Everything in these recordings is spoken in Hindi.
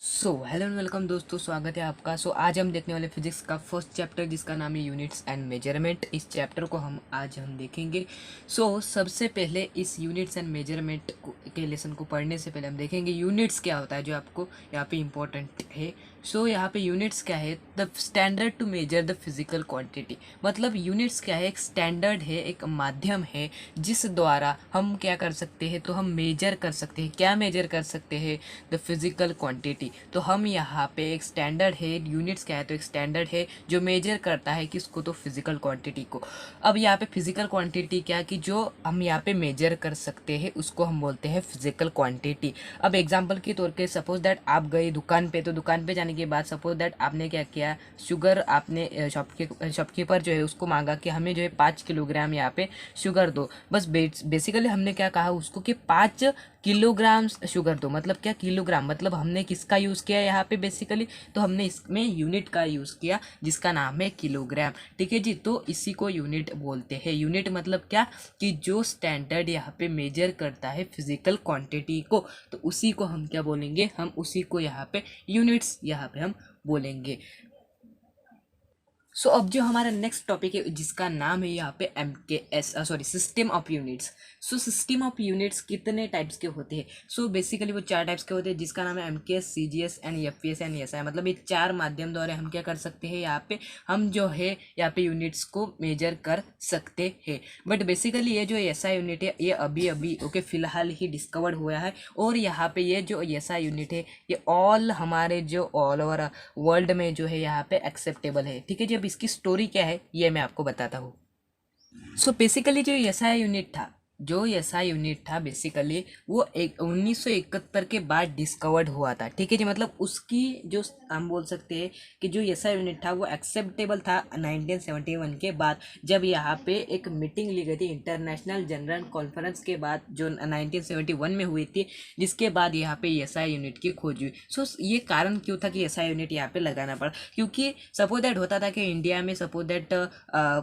हेलो एंड वेलकम दोस्तों, स्वागत है आपका। आज हम देखने वाले फिजिक्स का फर्स्ट चैप्टर जिसका नाम है यूनिट्स एंड मेजरमेंट। इस चैप्टर को आज हम देखेंगे। सबसे पहले इस यूनिट्स एंड मेजरमेंट के लेसन को पढ़ने से पहले हम देखेंगे यूनिट्स क्या होता है, जो आपको यहाँ पे इम्पोर्टेंट है। यहाँ पे यूनिट्स क्या है? The standard to measure the physical quantity. मतलब यूनिट्स क्या है? एक स्टैंडर्ड है, एक माध्यम है जिस द्वारा हम क्या कर सकते हैं, तो हम मेजर कर सकते हैं। क्या मेजर कर सकते हैं? The physical quantity. तो हम यहाँ पे एक स्टैंडर्ड है, यूनिट्स क्या है? तो एक स्टैंडर्ड है जो मेजर करता है किसको? तो फिजिकल क्वांटिटी को। अब यहाँ पे फिजिकल क्वांटिटी क्या कि जो हम यहाँ पे मेजर कर सकते हैं उसको हम बोलते हैं फिजिकल क्वांटिटी। अब एग्जांपल के तौर पे सपोज दैट आप गए दुकान पे, तो दुकान पे जाने के बाद सपोज दैट आपने क्या किया, शुगर आपने शॉपकीपर जो है उसको मांगा कि हमें जो है 5 किलोग्राम यहाँ पे शुगर दो। बस बेसिकली हमने क्या कहा उसको कि 5 किलोग्राम शुगर दो। मतलब क्या किलोग्राम? मतलब हमने किसका यूज़ किया यहाँ पे बेसिकली? तो हमने इसमें यूनिट का यूज़ किया जिसका नाम है किलोग्राम। ठीक है जी, तो इसी को यूनिट बोलते हैं। यूनिट मतलब क्या कि जो स्टैंडर्ड यहाँ पे मेजर करता है फिजिकल क्वांटिटी को, तो उसी को हम क्या बोलेंगे? हम उसी को यहाँ पे यूनिट्स यहाँ पे हम बोलेंगे। अब जो हमारा नेक्स्ट टॉपिक है जिसका नाम है यहाँ पे system of units. System of units कितने टाइप्स के होते हैं? बेसिकली वो 4 टाइप्स के होते हैं जिसका नाम है MKS, CGS and FPS and SI। मतलब ये 4 माध्यम द्वारा हम क्या कर सकते हैं, यहाँ पे हम जो है यहाँ पे यूनिट्स को मेजर कर सकते हैं। बट बेसिकली ये जो SI यूनिट है ये अभी अभी फिलहाल ही डिस्कवर्ड हुआ है। और यहाँ पे ये जो SI यूनिट है ये हमारे जो ऑल ओवर वर्ल्ड में जो है यहाँ पे एक्सेप्टेबल है। ठीक है जी, अब इसकी स्टोरी क्या है ये मैं आपको बताता हूँ। बेसिकली जो एसआई यूनिट था बेसिकली वो 1971 के बाद डिस्कवर्ड हुआ था। ठीक है जी, मतलब उसकी जो हम बोल सकते हैं कि जो एसआई यूनिट था वो एक्सेप्टेबल था 1971 के बाद, जब यहाँ पे एक मीटिंग ली गई थी इंटरनेशनल जनरल कॉन्फ्रेंस के बाद, जो 1971 में हुई थी, जिसके बाद यहाँ पे एसआई यूनिट की खोज हुई। ये कारण क्यों था कि एसआई यूनिट यहाँ पे लगाना पड़ा? क्योंकि सपोज दैट होता था कि इंडिया में सपोज दैट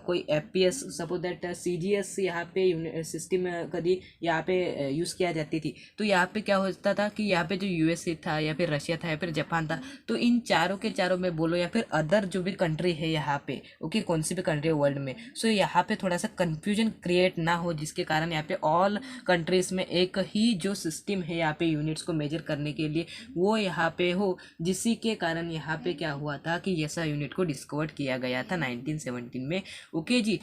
कोई FPS, सपोज दैट CGS यहाँ पे सिस्टम कभी यहाँ पे यूज़ किया जाती थी, तो यहाँ पे क्या होता था कि यहाँ पे जो USA था या फिर रशिया था या फिर जापान था, तो इन चारों के चारों में बोलो या फिर अदर जो भी कंट्री है यहाँ पे, ओके, कौन सी भी कंट्री है वर्ल्ड में, यहाँ पे थोड़ा सा कन्फ्यूजन क्रिएट ना हो, जिसके कारण यहाँ पे ऑल कंट्रीज में एक ही जो सिस्टम है यहाँ पे यूनिट्स को मेजर करने के लिए वो यहाँ पे हो, जिसी के कारण यहाँ पे क्या हुआ था कि ऐसा यूनिट को डिस्कवर किया गया था 1917 में। ओके जी,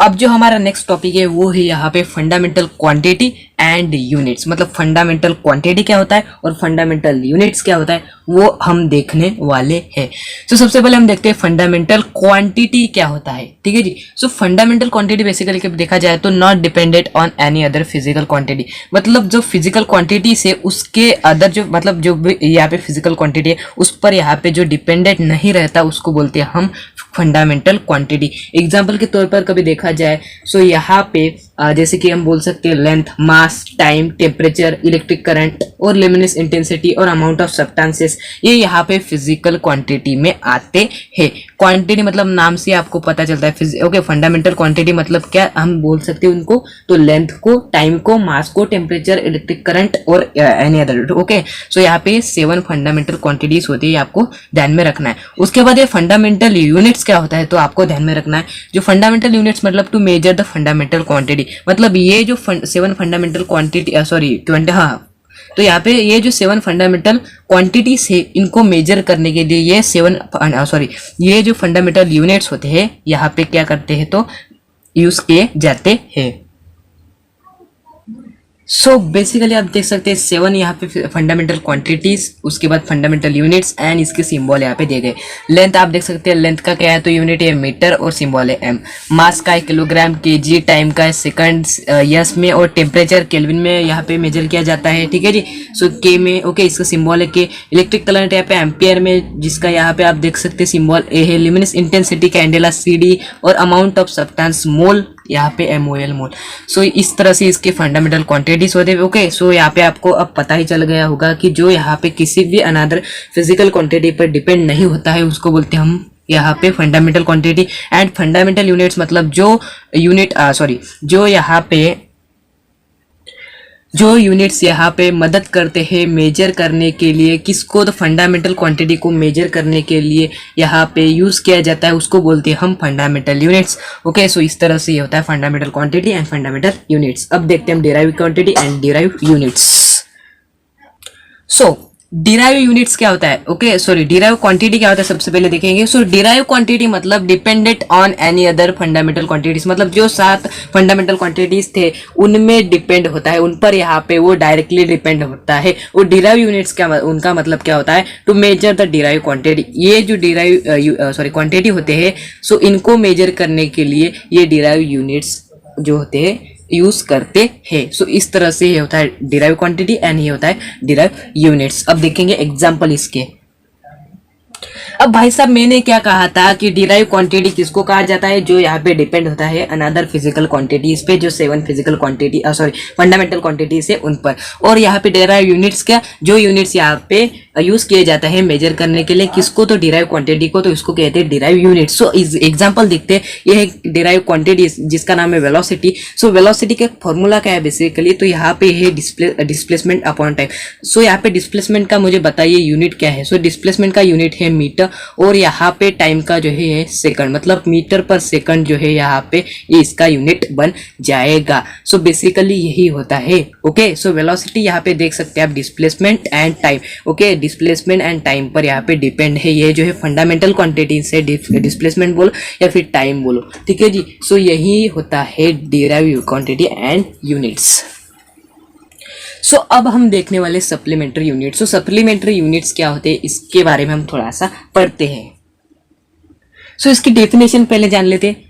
अब जो हमारा नेक्स्ट टॉपिक है वो है यहाँ पे फंडामेंटल क्वांटिटी एंड यूनिट्स। मतलब फंडामेंटल क्वांटिटी क्या होता है और फंडामेंटल यूनिट्स क्या होता है वो हम देखने वाले हैं। सबसे पहले हम देखते हैं फंडामेंटल क्वांटिटी क्या होता है। ठीक है जी, फंडामेंटल क्वांटिटी बेसिकली देखा जाए तो not dependent on any other physical quantity. मतलब जो फिजिकल क्वांटिटी से उसके अदर जो मतलब जो भी यहाँ पे फिजिकल क्वांटिटी है उस पर यहाँ पे जो डिपेंडेंट नहीं रहता उसको बोलते हैं हम फंडामेंटल क्वांटिटी। एग्जाम्पल के तौर पर कभी देखा जाए यहाँ पे जैसे कि हम बोल सकते हैं लेंथ, मास, टाइम, टेम्परेचर, इलेक्ट्रिक करंट और ल्यूमिनस इंटेंसिटी और अमाउंट ऑफ सब्सटेंसेस, ये यहाँ पे फिजिकल क्वांटिटी में आते हैं। क्वांटिटी मतलब नाम से आपको पता चलता है। ओके, फंडामेंटल क्वांटिटी मतलब क्या हम बोल सकते हैं उनको, तो लेंथ को, टाइम को, मास को, टेम्परेचर, इलेक्ट्रिक करंट और एनी अदर। ओके, यहाँ पे 7 फंडामेंटल क्वांटिटीज होती है, आपको ध्यान में रखना है। उसके बाद ये फंडामेंटल यूनिट्स क्या होता है तो आपको ध्यान में रखना है जो फंडामेंटल यूनिट्स मतलब to measure the fundamental quantity. मतलब ये जो 7 फंडामेंटल क्वांटिटी 20, हाँ, तो यहाँ पे ये जो 7 फंडामेंटल क्वांटिटीज है इनको मेजर करने के लिए ये जो फंडामेंटल यूनिट्स होते हैं यहाँ पे क्या करते हैं तो यूज किए जाते हैं। बेसिकली आप देख सकते हैं 7 यहाँ पे फंडामेंटल क्वांटिटीज, उसके बाद फंडामेंटल यूनिट्स एंड इसके सिंबल यहाँ पे दिए गए। लेंथ आप देख सकते हैं, लेंथ का क्या है तो यूनिट है मीटर और सिंबल है M। मास का है किलोग्राम, केजी, टाइम का है सेकंड यस में और टेम्परेचर केल्विन में यहाँ पे मेजर किया जाता है। ठीक है जी, के में ओके, इसका सिंबल है के। इलेक्ट्रिक करंट यहाँ पे एम्पियर में, जिसका यहाँ पे आप देख सकते हैं सिंबल ए है। ल्यूमिनस इंटेंसिटी कैंडेला CD और अमाउंट ऑफ सब्सटेंस मोल यहाँ पे MOL मोल। इस तरह से इसके फंडामेंटल क्वांटिटीज होते हैं। ओके, यहाँ पे आपको अब पता ही चल गया होगा कि जो यहाँ पे किसी भी अनदर फिजिकल क्वांटिटी पर डिपेंड नहीं होता है उसको बोलते हैं हम यहाँ पे fundamental quantity. And fundamental units मतलब जो यूनिट जो यहाँ पे जो यूनिट्स यहाँ पे मदद करते हैं मेजर करने के लिए, किसको, तो फंडामेंटल क्वांटिटी को मेजर करने के लिए यहाँ पे यूज किया जाता है, उसको बोलते हैं हम फंडामेंटल यूनिट्स। ओके, सो इस तरह से ये होता है fundamental quantity and fundamental units. अब देखते हैं हम derive quantity and derive units. So derive units क्या होता है, ओके सॉरी डिराइव क्वांटिटी क्या होता है, सबसे पहले देखेंगे। सो डिराइव क्वांटिटी मतलब dependent on any other fundamental quantities, मतलब जो 7 फंडामेंटल क्वांटिटीज थे उनमें डिपेंड होता है, उन पर यहाँ पे वो डायरेक्टली डिपेंड होता है। और डिराइव यूनिट्स क्या, उनका मतलब क्या होता है, to measure the derive quantity. ये जो डिराइव क्वांटिटी होते हैं, सो इनको मेजर करने के लिए ये डिराइव यूनिट्स जो होते हैं यूज करते हैं। सो इस तरह से ये होता है डिराइव क्वांटिटी एंड ये होता है डिराइव यूनिट्स। अब देखेंगे एग्जांपल इसके। अब भाई साहब मैंने क्या कहा था कि डिराइव क्वांटिटी किसको कहा जाता है, जो यहाँ पे डिपेंड होता है अनदर फिजिकल क्वांटिटीज पे, जो 7 फिजिकल क्वांटिटी फंडामेंटल क्वांटिटीज है उन पर। और यहाँ पे डिराइव यूनिट्स क्या, जो यूनिट्स यहाँ पे यूज किए जाते हैं मेजर करने के लिए, किसको, तो डिराइव क्वांटिटी को, तो इसको कहते हैं डिराइव यूनिट। सो एग्जाम्पल देखते हैं, ये है डिराइव क्वांटिटी जिसका नाम है वेलोसिटी। सो वेलोसिटी का फॉर्मूला क्या है बेसिकली, तो यहाँ पे है डिस्प्लेसमेंट अपॉन टाइम। सो यहाँ पे डिस्प्लेसमेंट का मुझे बताइए यूनिट क्या है। सो डिस्प्लेसमेंट का यूनिट है मीटर, और यहाँ पे टाइम का जो है सेकंड, मतलब मीटर पर सेकंड जो है यहाँ पे ये इसका यूनिट बन जाएगा। सो बेसिकली यही होता है। ओके, सो वेलोसिटी यहाँ पे देख सकते हैं आप displacement and time. Okay, displacement and time पर यहाँ पे डिपेंड है, ये जो है फंडामेंटल क्वांटिटी से डिस्प्लेसमेंट बोलो या फिर टाइम बोलो, ठीक है जी। सो यही होता है डिराइव क्वांटिटी एंड यूनिट्स। सो अब हम देखने वाले सप्लीमेंट्री यूनिट्स। सो सप्लीमेंट्री यूनिट्स क्या होते हैं इसके बारे में हम थोड़ा सा पढ़ते हैं। सो इसकी डेफिनेशन पहले जान लेते हैं।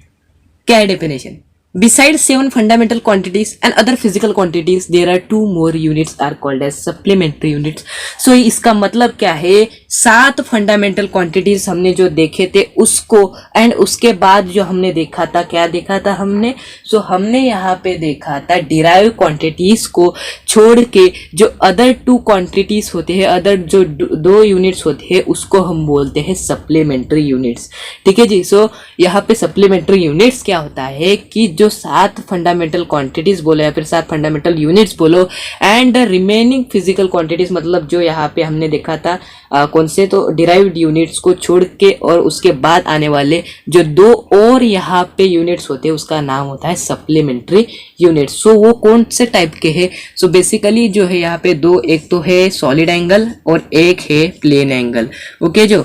क्या है definition, besides 7 fundamental quantities and other physical quantities there are 2 more units are called as supplementary units। so इसका मतलब क्या है, 7 फंडामेंटल क्वांटिटीज हमने जो देखे थे उसको, एंड उसके बाद जो हमने देखा था, क्या देखा था हमने, सो हमने यहाँ पे देखा था डिराइव क्वांटिटीज को छोड़ के जो अदर 2 क्वांटिटीज होते हैं, अदर जो 2 यूनिट्स होते हैं उसको हम बोलते हैं सप्लीमेंट्री यूनिट्स, ठीक है जी। सो यहाँ पे सप्लीमेंट्री यूनिट्स क्या होता है कि जो 7 फंडामेंटल क्वांटिटीज बोलो या फिर 7 फंडामेंटल यूनिट्स बोलो, एंड रिमेनिंग फिजिकल क्वांटिटीज, मतलब जो यहाँ पे हमने देखा था कौन से, तो डिराइव्ड यूनिट्स को छोड़ के और उसके बाद आने वाले जो 2 और यहाँ पे यूनिट्स होते हैं उसका नाम होता है सप्लीमेंट्री यूनिट्स। सो वो कौन से टाइप के हैं, सो बेसिकली जो है यहाँ पे 2, एक तो है सॉलिड एंगल और एक है प्लेन एंगल। ओके जो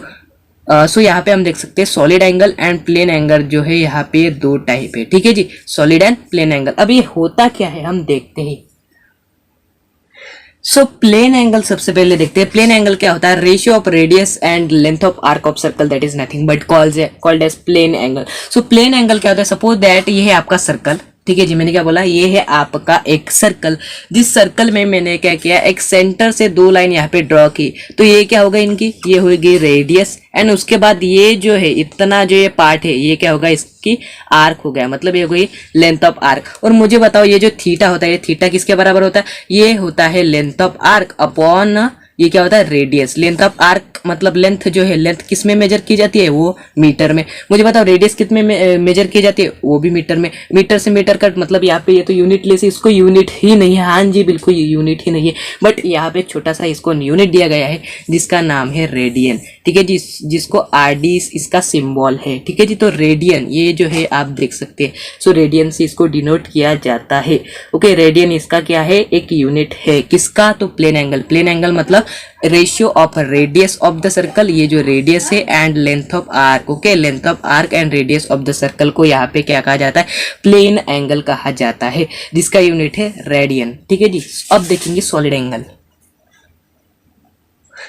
सो यहाँ पे हम देख सकते हैं solid angle and plane angle जो है यहाँ पे 2 टाइप है, ठीक है जी, सॉलिड एंड प्लेन एंगल। अब ये होता क्या है हम देखते हैं। सो प्लेन एंगल सबसे पहले देखते हैं। प्लेन एंगल क्या होता है, ratio of radius and length of arc of circle, that is nothing but called as plane angle. So plane angle क्या होता है, सपोज दैट ये है आपका सर्कल, ठीक है जी, मैंने क्या बोला, ये है आपका एक सर्कल, जिस सर्कल में मैंने क्या किया, एक सेंटर से 2 लाइन यहाँ पे ड्रॉ की, तो ये क्या होगा इनकी, ये होगी रेडियस, एंड उसके बाद ये जो है इतना जो ये पार्ट है ये क्या होगा, इसकी आर्क हो गया, मतलब ये हो गई लेंथ ऑफ आर्क। और मुझे बताओ ये जो थीटा होता है, ये थीटा किसके बराबर होता है, ये होता है लेंथ ऑफ आर्क अपॉन ये क्या होता है रेडियस। लेंथ ऑफ आर्क मतलब लेंथ जो है, लेंथ किस में मेजर की जाती है, वो मीटर में। मुझे बताओ रेडियस कितने में मेजर की जाती है, वो भी मीटर में। मीटर से मीटर कट मतलब यहाँ पे ये तो यूनिट लेस, इसको यूनिट ही नहीं है, हाँ जी बिल्कुल यूनिट ही नहीं है, बट यहाँ पे छोटा सा इसको यूनिट दिया गया है जिसका नाम है रेडियन, ठीक है जी, जिसको आरडी इसका सिंबल है, ठीक है जी। तो रेडियन ये जो है आप देख सकते हैं, सो रेडियन से इसको डिनोट किया जाता है। ओके, रेडियन इसका क्या है, एक यूनिट है किसका, तो प्लेन एंगल। प्लेन एंगल मतलब ratio of radius of the circle, ये जो रेडियस है, and length of arc. Okay, length of arc and radius of the circle को यहाँ पे क्या कहा जाता है, प्लेन एंगल कहा जाता है, जिसका यूनिट है रेडियन, ठीक है जी। अब देखेंगे सॉलिड एंगल।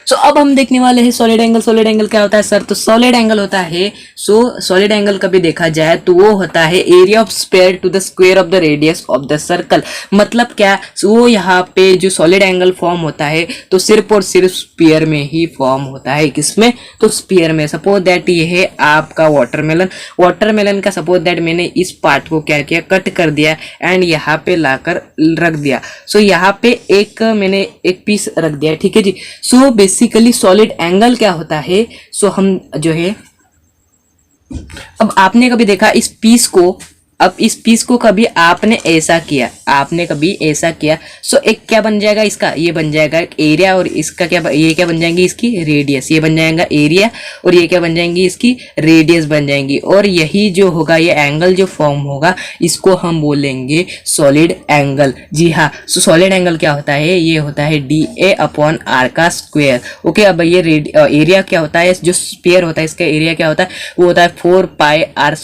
सो अब हम देखने वाले हैं सॉलिड एंगल। सॉलिड एंगल क्या होता है सर, तो सॉलिड एंगल होता है, सो सॉलिड एंगल कभी देखा जाए तो वो होता है area of square to the square of the radius of the circle. मतलब क्या, वो यहाँ पे जो सॉलिड एंगल फॉर्म होता है तो सिर्फ और सिर्फ स्फीयर में ही फॉर्म होता है, किसमें, तो स्फीयर में। सपोज दैट ये है आपका वाटरमेलन, वाटरमेलन का सपोज दैट मैंने इस पार्ट को क्या किया, कट कर दिया एंड यहाँ पे लाकर रख दिया। सो यहाँ पे एक मैंने एक पीस रख दिया, ठीक है जी। सो बेसिकली सॉलिड एंगल क्या होता है, सो हम जो है, अब आपने कभी देखा इस पीस को, अब इस पीस को कभी आपने ऐसा किया, आपने कभी ऐसा किया, सो एक क्या बन जाएगा इसका, ये बन जाएगा एक एरिया, और इसका क्या, ये क्या बन जाएंगी इसकी रेडियस, ये बन जाएगा एरिया, और ये क्या बन जाएंगी इसकी रेडियस बन जाएंगी। और यही जो होगा, ये एंगल जो फॉर्म होगा इसको हम बोलेंगे सॉलिड एंगल। जी हाँ, सो सॉलिड एंगल क्या होता है, ये होता है DA/R का स्क्वायर। ओके, अब ये एरिया क्या होता है, जो स्फीयर होता है इसका एरिया क्या होता है, वो होता है 4πr² आर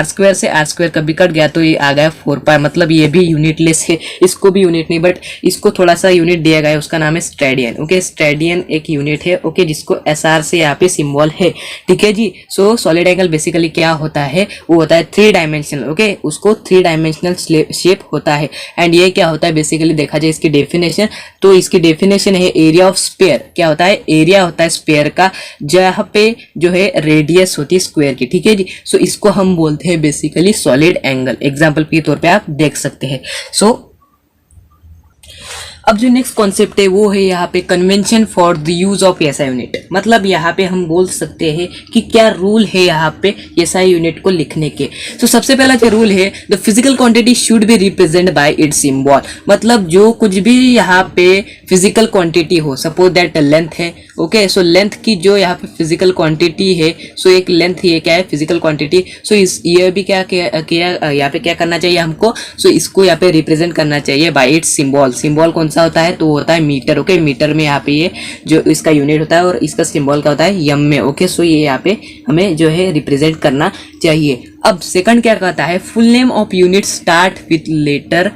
स्क्वायर से आर स्क्वायर कभी कट गया तो ये आ गया 4π, मतलब ये भी यूनिटलेस है, इसको भी यूनिट नहीं, बट इसको थोड़ा सा यूनिट दिया गया है, उसका नाम है स्टेडियन। ओके, स्टेडियन एक यूनिट है, ओके, जिसको SR से यहाँ पे सिंबल है, ठीक है जी। सो सॉलिड एंगल बेसिकली क्या होता है, वो होता है 3 डायमेंशनल, ओके, उसको 3 डायमेंशनल शेप होता है। एंड ये क्या होता है बेसिकली देखा जाए इसकी डेफिनेशन, तो इसकी डेफिनेशन है एरिया ऑफ स्फीयर। क्या होता है, एरिया होता है स्फीयर का जहाँ पे जो है रेडियस होती है स्क्वायर की, ठीक है जी। सो इसको हम बोलते हैं बेसिकली सॉलिड एंगल, एग्जांपल के तौर पे आप देख सकते हैं। सो अब जो नेक्स्ट कॉन्सेप्ट है वो है यहाँ पे convention for the use of SI unit, मतलब यहाँ पे हम बोल सकते हैं कि क्या रूल है यहाँ पे एसआई यूनिट को लिखने के। तो सबसे पहला जो रूल है, the physical quantity should be represent by it's symbol, मतलब जो कुछ भी यहाँ पे फिजिकल क्वांटिटी हो, सपोज दैट लेंथ है, ओके, सो लेंथ की जो यहाँ पे फिजिकल क्वांटिटी है, सो एक लेंथ ये क्या है फिजिकल क्वांटिटी, सो इस ये भी क्या यहाँ पे क्या करना चाहिए हमको, सो इसको यहाँ पे रिप्रेजेंट करना चाहिए बाय इट्स सिंबल। सिंबल कौन सा होता है, तो होता है मीटर, ओके, मीटर में यहाँ पे ये जो इसका यूनिट होता है और इसका सिंबल का होता है यम में, ओके, सो ये यहाँ पे हमें जो है रिप्रेजेंट करना चाहिए। अब सेकंड क्या कहता है, full name of unit start with letter,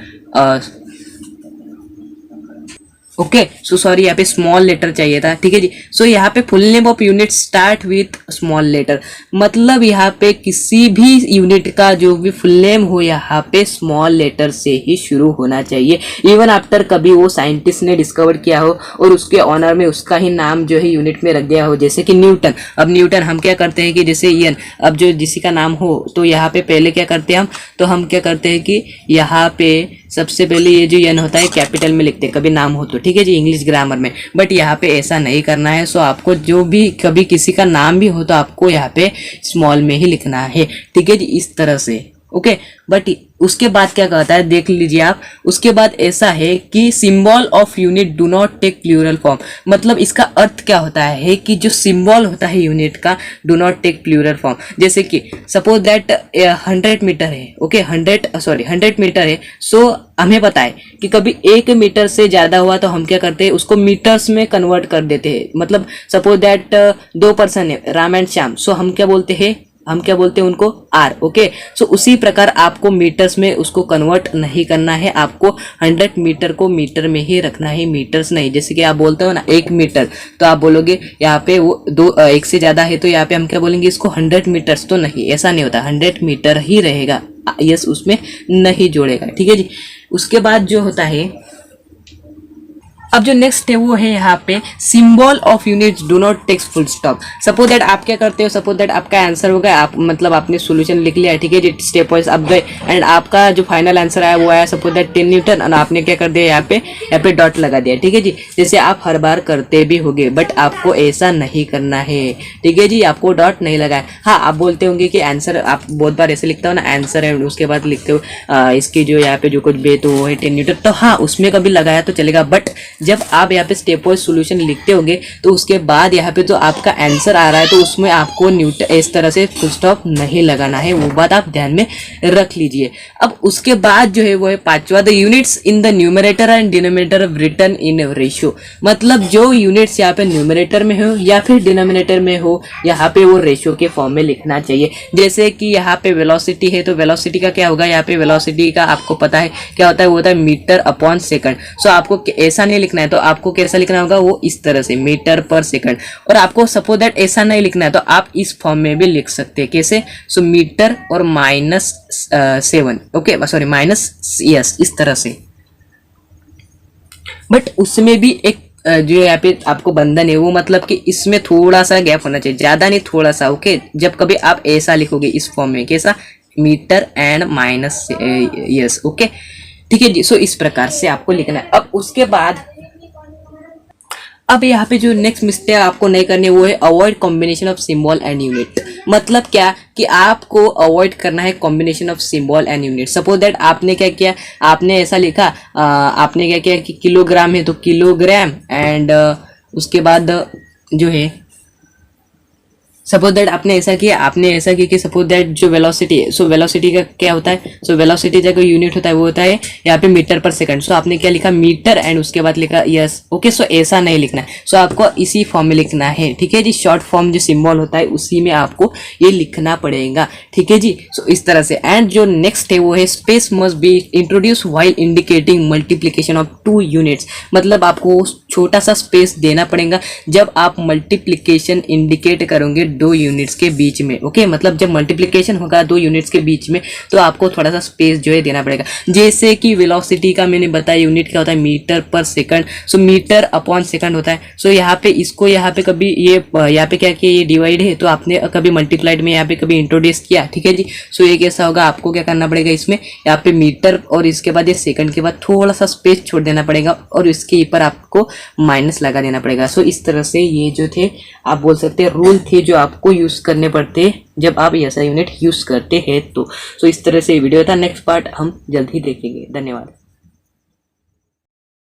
okay, so sorry यहाँ पे स्मॉल लेटर चाहिए था, ठीक है जी। सो यहाँ पे full name of unit start with small letter, मतलब यहाँ पे किसी भी यूनिट का जो भी फुल नेम हो यहाँ पे स्मॉल लेटर से ही शुरू होना चाहिए, इवन आफ्टर कभी वो साइंटिस्ट ने डिस्कवर किया हो और उसके ऑनर में उसका ही नाम जो है यूनिट में रख दिया हो, जैसे कि न्यूटन। अब न्यूटन हम क्या करते हैं कि जैसे ईएन, अब जो किसी का नाम हो तो यहाँ पे पहले क्या करते हैं हम, तो हम क्या करते हैं कि यहाँ पे सबसे पहले ये जो एन होता है कैपिटल में लिखते हैं कभी नाम हो तो, ठीक है जी, इंग्लिश ग्रामर में। बट यहाँ पे ऐसा नहीं करना है। सो आपको जो भी कभी किसी का नाम भी हो तो आपको यहाँ पे स्मॉल में ही लिखना है, ठीक है जी, इस तरह से, ओके। बट उसके बाद क्या कहता है देख लीजिए आप, उसके बाद ऐसा है कि symbol of unit do not take plural form, मतलब इसका अर्थ क्या होता है कि जो सिंबल होता है यूनिट का do not take plural form. जैसे कि सपोज दैट 100 मीटर है, ओके, 100 मीटर है। सो हमें पता है कि कभी 1 मीटर से ज्यादा हुआ तो हम क्या करते हैं उसको मीटर्स में कन्वर्ट कर देते हैं, मतलब सपोज दैट 2 पर्सन है राम एंड श्याम, सो हम क्या बोलते हैं उनको आर, ओके। सो उसी प्रकार आपको मीटर्स में उसको कन्वर्ट नहीं करना है, आपको 100 मीटर को मीटर में ही रखना है, मीटर्स नहीं। जैसे कि आप बोलते हो ना 1 मीटर, तो आप बोलोगे यहाँ पे वो 1 से ज्यादा है तो यहाँ पे हम क्या बोलेंगे इसको 100 मीटर्स, तो नहीं, ऐसा नहीं होता, 100 मीटर ही रहेगा, यस उसमें नहीं जोड़ेगा, ठीक है जी। उसके बाद जो होता है, अब जो नेक्स्ट है वो है यहाँ पे symbol of units do not takes full stop. Suppose that आप क्या करते हो, सपोज दैट आपका आंसर हो गया, आप मतलब आपने सॉल्यूशन लिख लिया, ठीक है जी, स्टेप वाइज आप गए एंड आपका जो फाइनल आंसर आया वो आया सपोज दैट 10 न्यूटन, और आपने क्या कर दिया यहाँ पे डॉट लगा दिया, ठीक है जी, जैसे आप हर बार करते भी होगे। बट आपको ऐसा नहीं करना है, ठीक है जी, आपको डॉट नहीं लगाए। हाँ, आप बोलते होंगे कि आंसर, आप बहुत बार ऐसे लिखते हो ना आंसर है उसके बाद लिखते हो इसकी जो यहाँ पे जो कुछ बे तो वो है 10 न्यूटन, तो हाँ उसमें कभी लगाया तो चलेगा। बट जब आप यहाँ पे स्टेप वाइज सॉल्यूशन लिखते होंगे तो उसके बाद यहाँ पे जो आपका आंसर आ रहा है तो उसमें आपको न्यूटन इस तरह से फुल स्टॉप नहीं लगाना है, वो बात आप ध्यान में रख लीजिए। अब उसके बाद जो है वो है 5वां, the units in the numerator and denominator written in ratio, मतलब जो यूनिट्स यहाँ पे न्यूमरेटर में हो या फिर डिनोमिनेटर में हो यहाँ पे वो रेशियो के फॉर्म में लिखना चाहिए। जैसे कि यहाँ पे वेलोसिटी है तो वेलोसिटी का क्या होगा, यहाँ पे वेलोसिटी का आपको पता है क्या होता है, वो होता है मीटर अपॉन सेकंड। सो आपको ऐसा नहीं लिखना है, तो आपको कैसा लिखना होगा, वो इस तरह से मीटर पर सेकंड। और आपको सपोज दैट ऐसा नहीं लिखना है तो आप इस फॉर्म में भी लिख सकते हैं, कैसे, सो मीटर और -7, ओके, सॉरी माइनस, यस, इस तरह से। बट उसमें भी एक जो यहाँ पे आपको बंधन है वो मतलब कि इसमें थोड़ा सा गैप होना चाहिए, ज्यादा नहीं, थोड़ा सा, ओके। जब कभी आप ऐसा लिखोगे इस फॉर्म में, कैसा, metre and minus, yes, okay, ठीक है जी। सो इस प्रकार से आपको लिखना है। अब उसके बाद अब यहाँ पे जो नेक्स्ट मिस्टेक आपको नहीं करनी वो है avoid combination of symbol and unit. मतलब क्या कि आपको अवॉइड करना है combination of symbol and unit. Suppose that आपने क्या किया, आपने ऐसा लिखा, आपने क्या किया कि किलोग्राम है तो किलोग्राम एंड उसके बाद जो है सपोज दैट आपने ऐसा किया कि सपोज दैट जो वेलोसिटी है, सो वेलोसिटी का क्या होता है, सो वेलोसिटी का कोई यूनिट होता है वो होता है यहाँ पे मीटर पर सेकंड। सो आपने क्या लिखा, मीटर एंड उसके बाद लिखा यस। ओके, सो ऐसा नहीं लिखना है, सो आपको इसी फॉर्म में लिखना है। ठीक है जी, शॉर्ट फॉर्म जो सिंबल होता है उसी में आपको ये लिखना पड़ेगा। ठीक है जी, सो इस तरह से। एंड जो नेक्स्ट है वो है space must be introduce while indicating multiplication of 2 units. मतलब आपको छोटा सा स्पेस देना पड़ेगा जब आप मल्टीप्लीकेशन इंडिकेट करोगे 2 यूनिट्स के बीच में। ओके, मतलब जब मल्टीप्लीकेशन होगा 2 यूनिट्स के बीच में तो आपको थोड़ा सा स्पेस जो है देना पड़ेगा। जैसे कि वेलोसिटी का मैंने बताया यूनिट क्या होता है, मीटर पर सेकंड। सो मीटर अपॉन सेकंड होता है। सो यहाँ पे इसको यहाँ पे कभी यहाँ पे क्या किया, ये डिवाइड है तो आपने कभी मल्टीप्लाइड में यहाँ पे कभी इंट्रोड्यूस किया। ठीक है जी, सो ये कैसा होगा, आपको क्या करना पड़ेगा इसमें, यहाँ पे मीटर और इसके बाद ये सेकंड के बाद थोड़ा सा स्पेस छोड़ देना पड़ेगा और इसके ऊपर आपको माइनस लगा देना पड़ेगा। सो इस तरह से ये जो थे आप बोल सकते हैं रूल थे जो आपको यूज करने पड़ते जब आप ऐसा यूनिट यूज करते हैं तो। सो इस तरह से वीडियो था। नेक्स्ट पार्ट हम जल्द ही देखेंगे। धन्यवाद।